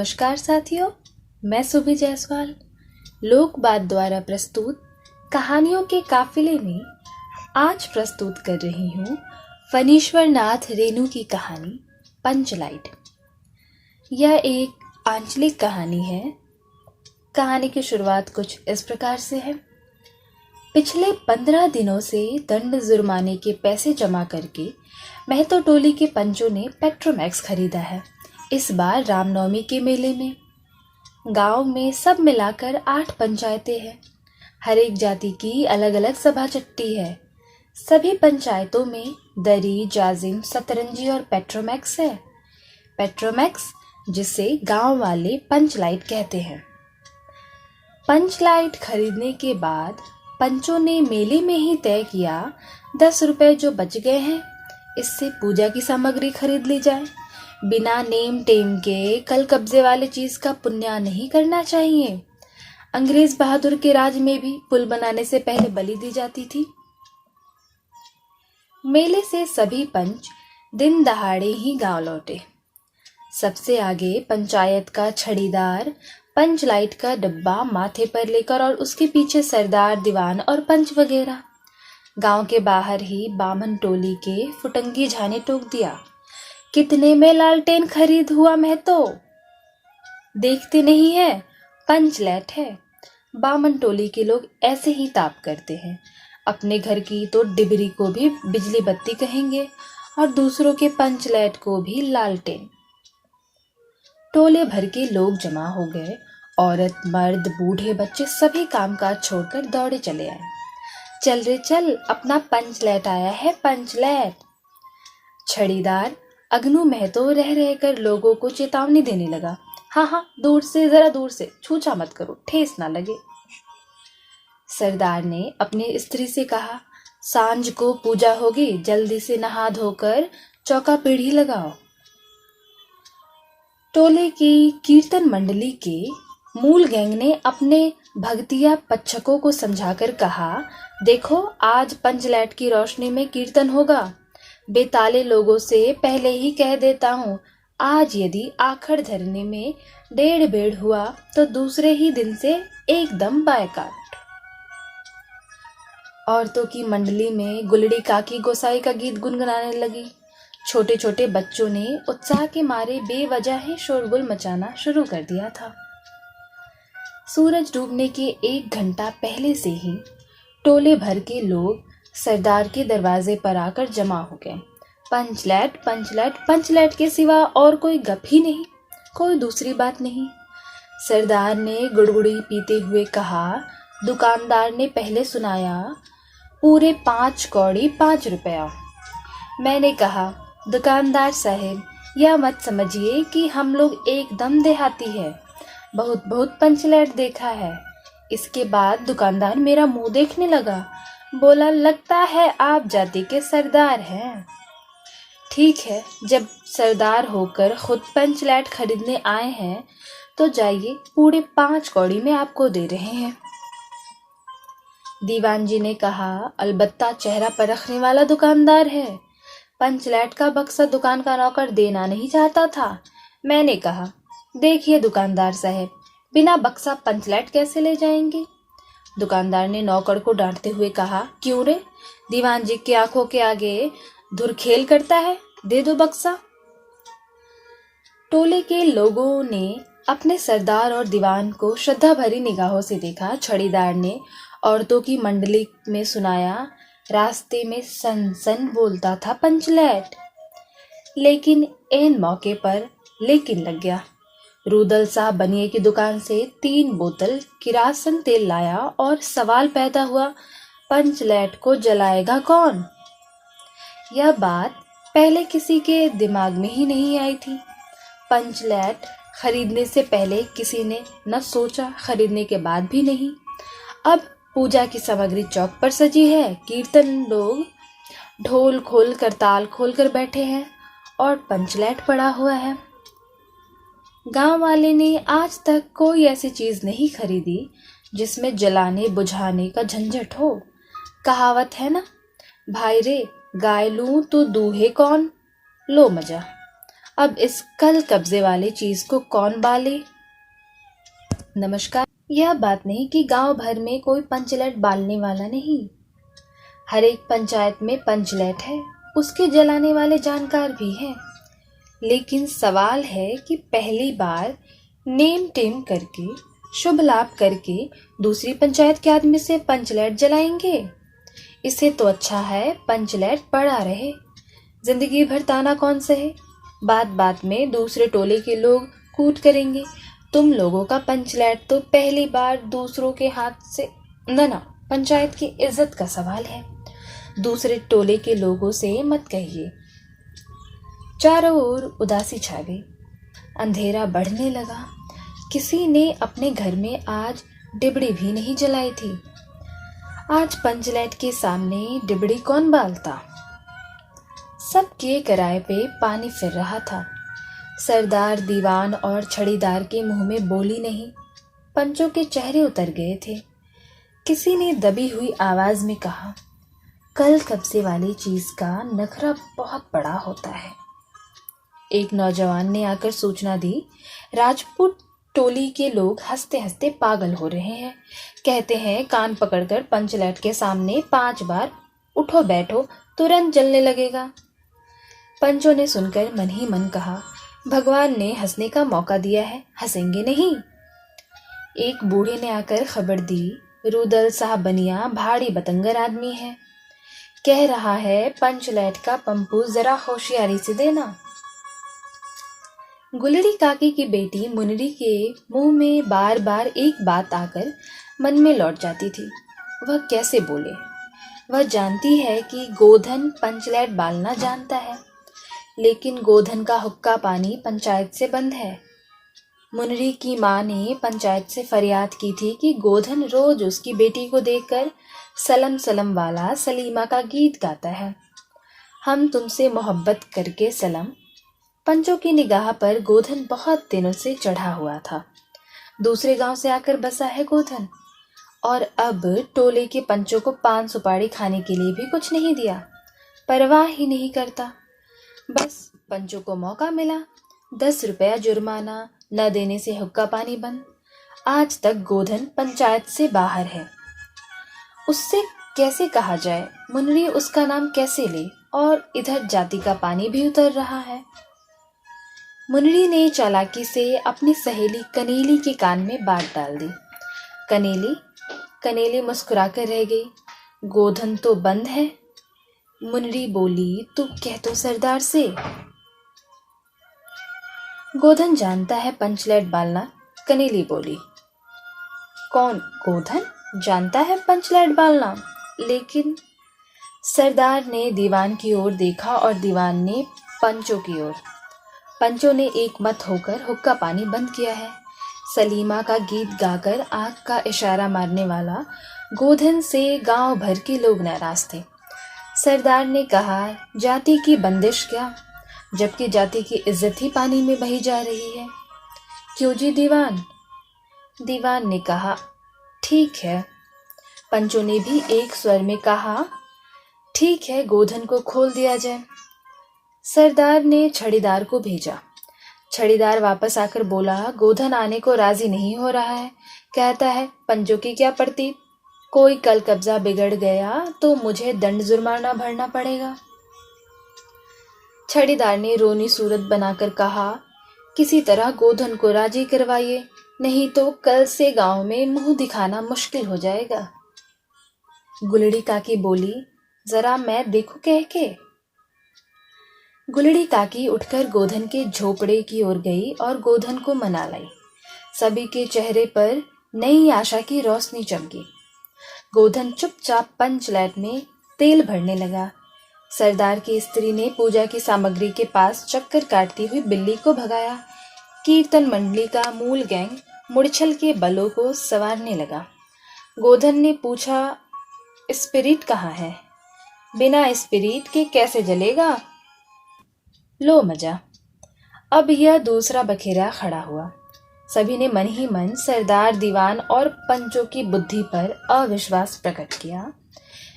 नमस्कार साथियों, मैं सुभी जायसवाल लोक बात द्वारा प्रस्तुत कहानियों के काफिले में आज प्रस्तुत कर रही हूँ फणीश्वर नाथ रेणु की कहानी पंचलाइट। यह एक आंचलिक कहानी है। कहानी की शुरुआत कुछ इस प्रकार से है। पिछले 15 दिनों से दंड जुर्माने के पैसे जमा करके महतो टोली के पंचों ने पेट्रोमैक्स खरीदा है। इस बार रामनवमी के मेले में गांव में सब मिलाकर 8 पंचायतें हैं। हर एक जाति की अलग अलग सभा चट्टी है। सभी पंचायतों में दरी, जाजिम, सतरंजी और पेट्रोमैक्स है। पेट्रोमैक्स जिसे गांव वाले पंचलाइट कहते हैं। पंचलाइट खरीदने के बाद पंचों ने मेले में ही तय किया 10 रुपए जो बच गए हैं इससे पूजा की सामग्री खरीद ली जाए। बिना नेम टेम के कल कब्जे वाले चीज का पुण्य नहीं करना चाहिए। अंग्रेज बहादुर के राज में भी पुल बनाने से पहले बलि दी जाती थी। मेले से सभी पंच दिन दहाड़े ही गांव लौटे। सबसे आगे पंचायत का छड़ीदार पंचलाइट का डब्बा माथे पर लेकर और उसके पीछे सरदार, दीवान और पंच वगैरह। गांव के बाहर ही बामन टोली के फुटंगी झा ने टोक दिया, कितने में लालटेन खरीद हुआ? मैं तो देखते नहीं है, पंचलैट है। बामन टोली के लोग ऐसे ही ताप करते हैं। अपने घर की तो डिबरी को भी बिजली बत्ती कहेंगे और दूसरों के पंचलैट को भी लालटेन। टोले भर के लोग जमा हो गए। औरत, मर्द, बूढ़े, बच्चे सभी कामकाज छोड़कर दौड़े चले आए। चल रे चल, अपना पंचलैट आया है, पंचलैट। छड़ीदार अग्नू महतो रह रहकर लोगों को चेतावनी देने लगा, हाँ, दूर से, जरा दूर से, छूछा मत करो, ठेस ना लगे। सरदार ने अपनी स्त्री से कहा, सांझ को पूजा होगी, जल्दी से नहा धोकर चौका पीढ़ी लगाओ। टोले की कीर्तन मंडली के मूल गैंग ने अपने भगतिया पच्छकों को समझाकर कहा, देखो आज पंचलैट की रोशनी में कीर्तन होगा। बेताले लोगों से पहले ही कह देता हूँ, आज यदि आखड़ धरने में 1.5 बेड़ हुआ तो दूसरे ही दिन से एकदम बायकाट। औरतों की मंडली में गुलड़ी काकी गोसाई का गीत गुनगुनाने लगी। छोटे छोटे बच्चों ने उत्साह के मारे बेवजह ही शोरगुल मचाना शुरू कर दिया था। सूरज डूबने के 1 घंटा पहले से ही टोले भर के लोग सरदार के दरवाजे पर आकर जमा हो गए। पंचलैट, पंचलैट, पंचलैट के सिवा और कोई गप ही नहीं, कोई दूसरी बात नहीं। सरदार ने गुड़गुड़ी पीते हुए कहा, दुकानदार ने पहले सुनाया, पूरे 5 कौड़ी 5 रुपया। मैंने कहा, दुकानदार साहब यह मत समझिए कि हम लोग एकदम देहाती है, बहुत बहुत पंचलैट देखा है। इसके बाद दुकानदार मेरा मुंह देखने लगा, बोला, लगता है आप जाति के सरदार हैं। ठीक है, जब सरदार होकर खुद पंचलैट खरीदने आए हैं तो जाइए, पूरे 5 कौड़ी में आपको दे रहे हैं। दीवान जी ने कहा, अलबत्ता चेहरा परखने वाला दुकानदार है। पंचलैट का बक्सा दुकान का नौकर देना नहीं चाहता था। मैंने कहा, देखिए दुकानदार साहब, बिना बक्सा पंचलैट कैसे ले जाएंगे? दुकानदार ने नौकर को डांटते हुए कहा, क्यों रे, दीवान जी की आंखों के आगे धुरखेल करता है, दे दो बक्सा। टोले के लोगों ने अपने सरदार और दीवान को श्रद्धा भरी निगाहों से देखा। छड़ीदार ने औरतों की मंडली में सुनाया, रास्ते में सन सन बोलता था पंचलैट। लेकिन ऐन मौके पर लेकिन लग गया। रूदल साहब बनिए की दुकान से 3 बोतल किरासन तेल लाया और सवाल पैदा हुआ, पंचलैट को जलाएगा कौन? यह बात पहले किसी के दिमाग में ही नहीं आई थी। पंचलैट खरीदने से पहले किसी ने न सोचा, खरीदने के बाद भी नहीं। अब पूजा की सामग्री चौक पर सजी है, कीर्तन लोग ढोल खोल कर, ताल खोल कर बैठे हैं और पंचलैट पड़ा हुआ है। गांव वाले ने आज तक कोई ऐसी चीज नहीं खरीदी जिसमें जलाने बुझाने का झंझट हो। कहावत है ना, भाई रे गाय लूं तो दूहे कौन, लो मजा। अब इस कल कब्जे वाले चीज को कौन बाले। नमस्कार। यह बात नहीं कि गांव भर में कोई पंचलेट बालने वाला नहीं। हर एक पंचायत में पंचलेट है, उसके जलाने वाले जानकार भी हैं। लेकिन सवाल है कि पहली बार नेम टेम करके, शुभ लाभ करके दूसरी पंचायत के आदमी से पंचलेट जलाएंगे। इससे तो अच्छा है पंचलेट पड़ा रहे, जिंदगी भर ताना कौन सहे। बात बात में दूसरे टोले के लोग कूट करेंगे, तुम लोगों का पंचलेट तो पहली बार दूसरों के हाथ से ना, पंचायत की इज्जत का सवाल है। दूसरे टोले के लोगों से मत कहिए। चारों ओर उदासी छा गई, अंधेरा बढ़ने लगा। किसी ने अपने घर में आज डिबड़ी भी नहीं जलाई थी। आज पंचलेट के सामने डिबड़ी कौन बालता। सबके किराए पे पानी फिर रहा था। सरदार, दीवान और छड़ीदार के मुंह में बोली नहीं, पंचों के चेहरे उतर गए थे। किसी ने दबी हुई आवाज में कहा, कल कब्जे वाली चीज का नखरा बहुत बड़ा होता है। एक नौजवान ने आकर सूचना दी, राजपूत टोली के लोग हंसते हंसते पागल हो रहे हैं। कहते हैं कान पकड़कर पंचलेट के सामने 5 बार उठो बैठो, तुरंत जलने लगेगा। पंचों ने सुनकर मन ही मन कहा, भगवान ने हंसने का मौका दिया है, हंसेंगे नहीं। एक बूढ़े ने आकर खबर दी, रुदल साहब बनिया भारी बतंगर आदमी है, कह रहा है पंचलेट का पंपू जरा होशियारी से देना। गुलड़ी काकी की बेटी मुनरी के मुंह में बार बार एक बात आकर मन में लौट जाती थी। वह कैसे बोले। वह जानती है कि गोधन पंचलेट बालना जानता है, लेकिन गोधन का हुक्का पानी पंचायत से बंद है। मुनरी की माँ ने पंचायत से फरियाद की थी कि गोधन रोज उसकी बेटी को देखकर सलम सलम वाला सलीमा का गीत गाता है, हम तुमसे मोहब्बत करके सलम। पंचों की निगाह पर गोधन बहुत दिनों से चढ़ा हुआ था। दूसरे गांव से आकर बसा है गोधन, और अब टोले के पंचों को पान सुपारी खाने के लिए भी कुछ नहीं दिया, परवाह ही नहीं करता। बस पंचों को मौका मिला, 10 रुपया जुर्माना, न देने से हुक्का पानी बंद। आज तक गोधन पंचायत से बाहर है। उससे कैसे कहा जाए, मुनरी उसका नाम कैसे ले, और इधर जाति का पानी भी उतर रहा है। मुनरी ने चालाकी से अपनी सहेली कनेली के कान में बात डाल दी। कनेली मुस्कुराकर रह गई। गोधन तो बंद है। मुनरी बोली, तू कह तो सरदार से। गोधन जानता है पंचलेट बालना। कनेली बोली, कौन गोधन जानता है पंचलेट बालना? लेकिन सरदार ने दीवान की ओर देखा और दीवान ने पंचों की ओर। पंचों ने एक मत होकर हुक्का पानी बंद किया है। सलीमा का गीत गाकर आंख का इशारा मारने वाला गोधन से गांव भर के लोग नाराज थे। सरदार ने कहा, जाति की बंदिश क्या, जबकि जाति की इज्जत ही पानी में बही जा रही है। क्यों जी दीवान? दीवान ने कहा, ठीक है। पंचों ने भी एक स्वर में कहा, ठीक है, गोधन को खोल दिया जाए। सरदार ने छड़ीदार को भेजा। छड़ीदार वापस आकर बोला, गोधन आने को राजी नहीं हो रहा है, कहता है पंचों की क्या पड़ती, कोई कल कब्जा बिगड़ गया तो मुझे दंड जुर्माना भरना पड़ेगा। छड़ीदार ने रोनी सूरत बनाकर कहा, किसी तरह गोधन को राजी करवाइए, नहीं तो कल से गांव में मुंह दिखाना मुश्किल हो जाएगा। गुलड़ी काकी बोली, जरा मैं देखूं कह के। गुलड़ी काकी उठकर गोधन के झोपड़े की ओर गई और गोधन को मना लाई। सभी के चेहरे पर नई आशा की रोशनी चमकी। गोधन चुपचाप पंचलेट में तेल भरने लगा। सरदार की स्त्री ने पूजा की सामग्री के पास चक्कर काटती हुई बिल्ली को भगाया। कीर्तन मंडली का मूल गैंग मुड़छल के बलों को संवारने लगा। गोधन ने पूछा, स्पिरिट कहाँ है? बिना स्पिरिट के कैसे जलेगा? लो मजा। अब यह दूसरा बखेरा खड़ा हुआ। सभी ने मन ही मन सरदार, दीवान और पंचों की बुद्धि पर अविश्वास प्रकट किया।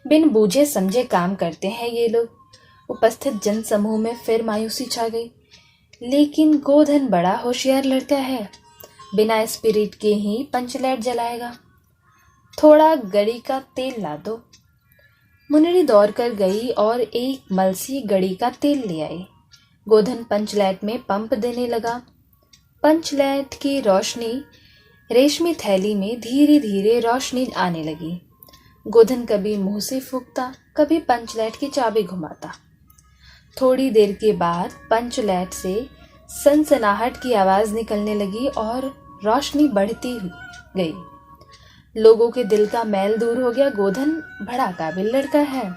बिन बूझे समझे काम करते हैं ये लोग। उपस्थित जनसमूह में फिर मायूसी छा गई। लेकिन गोधन बड़ा होशियार लड़का है, बिना स्पिरिट के ही पंचलाइट जलाएगा। थोड़ा गड़ी का तेल ला दो। मुन्नड़ी दौड़ कर गई और एक मलसी गड़ी का तेल ले आई। गोधन पंचलाइट में पंप देने लगा। पंचलाइट की रोशनी रेशमी थैली में धीरे धीरे रोशनी आने लगी। गोधन कभी मुंह से फूंकता, कभी पंचलाइट की चाबी घुमाता। थोड़ी देर के बाद पंचलाइट से सनसनाहट की आवाज निकलने लगी और रोशनी बढ़ती गई। लोगों के दिल का मैल दूर हो गया। गोधन बड़ा काबिल लड़का है।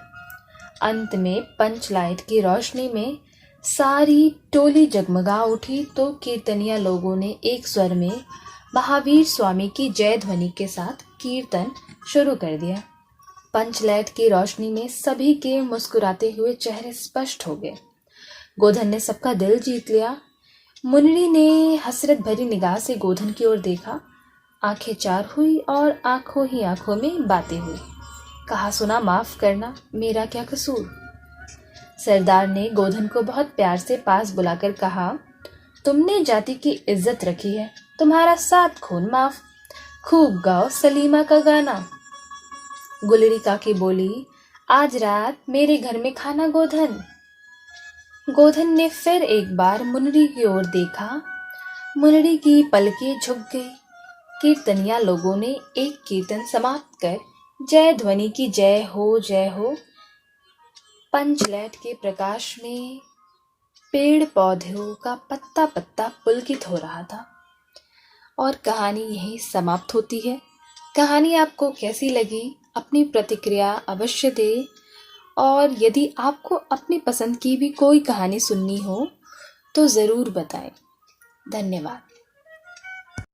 अंत में पंचलाइट की रोशनी में सारी टोली जगमगा उठी तो कीर्तनिया लोगों ने एक स्वर में महावीर स्वामी की जय ध्वनि के साथ कीर्तन शुरू कर दिया। पंचलाइट की रोशनी में सभी के मुस्कुराते हुए चेहरे स्पष्ट हो गए। गोधन ने सबका दिल जीत लिया। मुन्नड़ी ने हसरत भरी निगाह से गोधन की ओर देखा। आंखें चार हुई और आंखों ही आंखों में बातें हुई। कहा सुना माफ करना, मेरा क्या कसूर। सरदार ने गोधन को बहुत प्यार से पास बुलाकर कहा, तुमने जाति की इज्जत रखी है, तुम्हारा 7 खून माफ। खूब गाओ सलीमा का गाना। गुलड़ी काकी बोली, आज रात मेरे घर में खाना गोधन। गोधन ने फिर एक बार मुन्नड़ी की ओर देखा। मुन्नड़ी की पलकें झुक गई। कीर्तनिया लोगों ने एक कीर्तन समाप्त कर जय ध्वनि की जय हो पंचलाइट के प्रकाश में पेड़ पौधों का पत्ता पत्ता पुलकित हो रहा था। और कहानी यहीं समाप्त होती है। कहानी आपको कैसी लगी अपनी प्रतिक्रिया अवश्य दें, और यदि आपको अपनी पसंद की भी कोई कहानी सुननी हो तो ज़रूर बताएं। धन्यवाद।